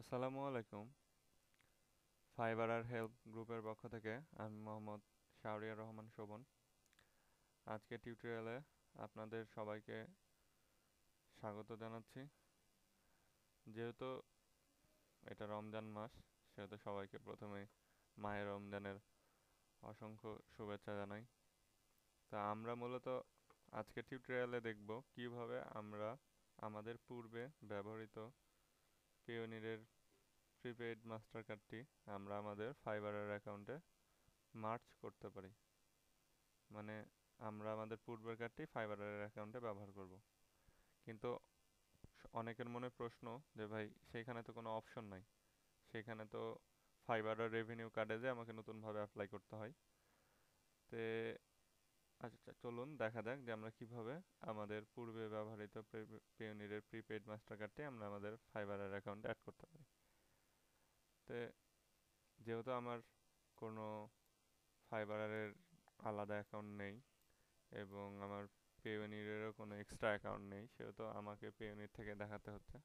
আসসালামু আলাইকুম। ফাইবার আর হেল্প গ্রুপের পক্ষ থেকে আমি মোহাম্মদ শাহরিয়ার রহমান শোভন। আজকে টিউটোরিয়ালে আপনাদের সবাইকে স্বাগত জানাচ্ছি। যেহেতু এটা রমজান মাস, সেহেতু সবাইকে প্রথমে মাহে রমজানের অসংখ্য শুভেচ্ছা জানাই। তা আমরা মূলত আজকে টিউটোরিয়ালে দেখব কিভাবে আমরা আমাদের পূর্বে ব্যবহৃত পিওনিরের প্রিপেইড মাস্টার কার্ডটি আমরা আমাদের ফাইবারের অ্যাকাউন্টে মার্জ করতে পারি। মানে আমরা আমাদের পূর্বের কার্ডটি ফাইবারের অ্যাকাউন্টে ব্যবহার করব। কিন্তু অনেকের মনে প্রশ্ন যে ভাই সেইখানে তো কোনো অপশন নাই, সেখানে তো ফাইবারের রেভিনিউ কার্ডে যে আমাকে নতুনভাবে অ্যাপ্লাই করতে হয়। তে আচ্ছা চলুন দেখা যাক যে আমরা কিভাবে আমাদের পূর্বে ব্যবহৃত পিওনিরের প্রিপেইড মাস্টার কার্ডটি আমরা আমাদের ফাইবারের অ্যাকাউন্টে অ্যাড করতে পারি। তে যেহেতু আমার কোনো ফাইবারের আলাদা অ্যাকাউন্ট নেই এবং আমার পেওনিরেরও কোনো এক্সট্রা অ্যাকাউন্ট নেই, সেহেতু আমাকে পেওনির থেকে দেখাতে হচ্ছে।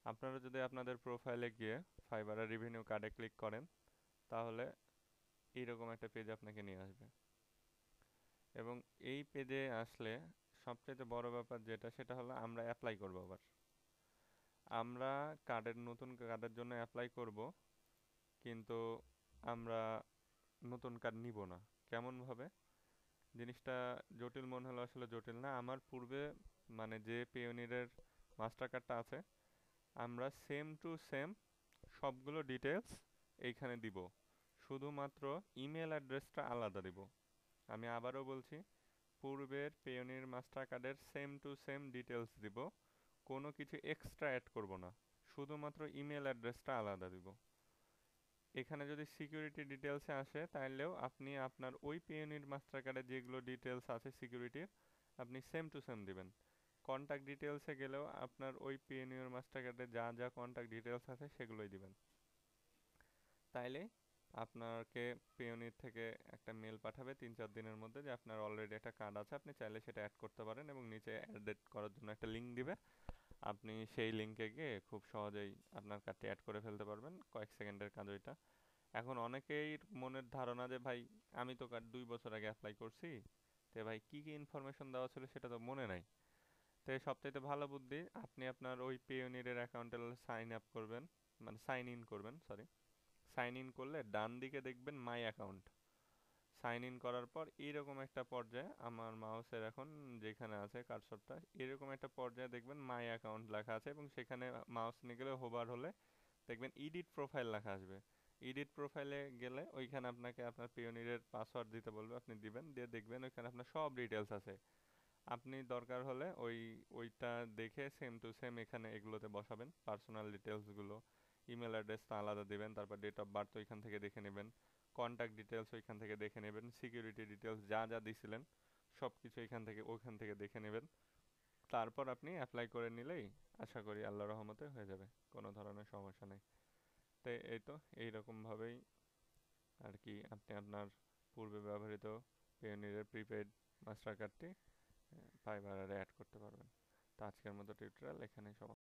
আপনারা যদি আপনাদের প্রোফাইলে গিয়ে ফাইবারের রেভিনিউ কার্ডে ক্লিক করেন, তাহলে এইরকম একটা পেজ আপনাকে নিয়ে আসবে। এবং এই পেজে আসলে সবচেয়ে বড় ব্যাপার যেটা, সেটা হলো আমরা অ্যাপ্লাই করব। আবার আমরা নতুন কার্ডের জন্য অ্যাপ্লাই করব, কিন্তু আমরা নতুন কার্ড নিব না। কেমনভাবে? জিনিসটা জটিল মনে হলো, আসলে জটিল না। আমার পূর্বে মানে যে পিওনিরের মাস্টার কার্ডটা আছে, আমরা সেম টু সেম সবগুলো ডিটেলস এইখানে দিব, শুধুমাত্র ইমেল অ্যাড্রেসটা আলাদা দিব। আমি আবারও বলছি, পূর্বের পিওনির মাস্টার কার্ডের সেম টু সেম ডিটেলস দিব, কোনো কিছু এক্সট্রা অ্যাড করব না, শুধুমাত্র ইমেল অ্যাড্রেসটা আলাদা দিব। এখানে যদি সিকিউরিটি ডিটেলসে আসে, তাহলেও আপনি আপনার ওই পিওনির মাস্টার কার্ডে যেগুলো ডিটেলস আছে সিকিউরিটির, আপনি সেম টু সেম দিবেন। কন্ট্যাক্ট ডিটেলসে গেলেও আপনার ওই পিওনির মাস্টার কার্ডে যা যা কন্ট্যাক্ট ডিটেলস আছে সেগুলোই দিবেন। তাইলে আপনাকে পিওনির থেকে একটা মেল পাঠাবে 3-4 দিনের মধ্যে যে আপনার অলরেডি একটা কার্ড আছে, আপনি চাইলে সেটা অ্যাড করতে পারেন, এবং নিচে অ্যাড করার জন্য একটা লিঙ্ক দিবে। আপনি সেই লিঙ্কে গিয়ে খুব সহজেই আপনার কার্ডটি অ্যাড করে ফেলতে পারবেন, কয়েক সেকেন্ডের কাজ ওইটা। এখন অনেকেই মনের ধারণা যে ভাই আমি তো কার্ড 2 বছর আগে অ্যাপ্লাই করছি, তো ভাই কি কি ইনফরমেশন দেওয়া ছিল সেটা তো মনে নাই। তো সবচাইতে ভালো বুদ্ধি, আপনি আপনার ওই পেওনিরের অ্যাকাউন্টে সাইন আপ করবেন, মানে সাইন ইন করবেন, সরি। সাইন ইন করলে ডান দিকে দেখবেন মাই অ্যাকাউন্ট। সাইন ইন করার পর এইরকম একটা পর্যায়ে, আমার মাউসের এখন যেখানে আছে কার্সরটা, এরকম একটা পর্যায়ে দেখবেন মাই অ্যাকাউন্ট লেখা আছে, এবং সেখানে মাউস নিয়ে গেলে হোভার হলে দেখবেন এডিট প্রোফাইল লেখা আসবে। এডিট প্রোফাইলে গেলে ওইখানে আপনাকে আপনার পিওনিরের পাসওয়ার্ড দিতে বলবে, আপনি দিবেন, দিয়ে দেখবেন ওইখানে আপনার সব ডিটেলস আছে। আপনি দরকার হলে ওইটা দেখে সেম টু সেম এখানে এগুলোতে বসাবেন, পার্সোনাল ডিটেলসগুলো। ইমেল অ্যাড্রেসটা আলাদা দিবেন, তারপর ডেট অফ বার্থ ওইখান থেকে দেখে নেবেন, কন্ট্যাক্ট ডিটেলস ওইখান থেকে দেখে নেবেন, সিকিউরিটি ডিটেলস যা যা দিছিলেন সব কিছু ওইখান থেকে দেখে নেবেন। তারপর আপনি অ্যাপ্লাই করে নিলেই আশা করি আল্লাহর রহমতে হয়ে যাবে, কোনো ধরনের সমস্যা নেই। তো এই তো এইরকমভাবেই আর কি আপনি আপনার পূর্বে ব্যবহৃত পেওনিরের প্রিপেড মাস্টার কার্ডটি ফাইবারে অ্যাড করতে পারবেন। তো আজকের মতো টিউটোরিয়াল এখানেই সমাপ্ত।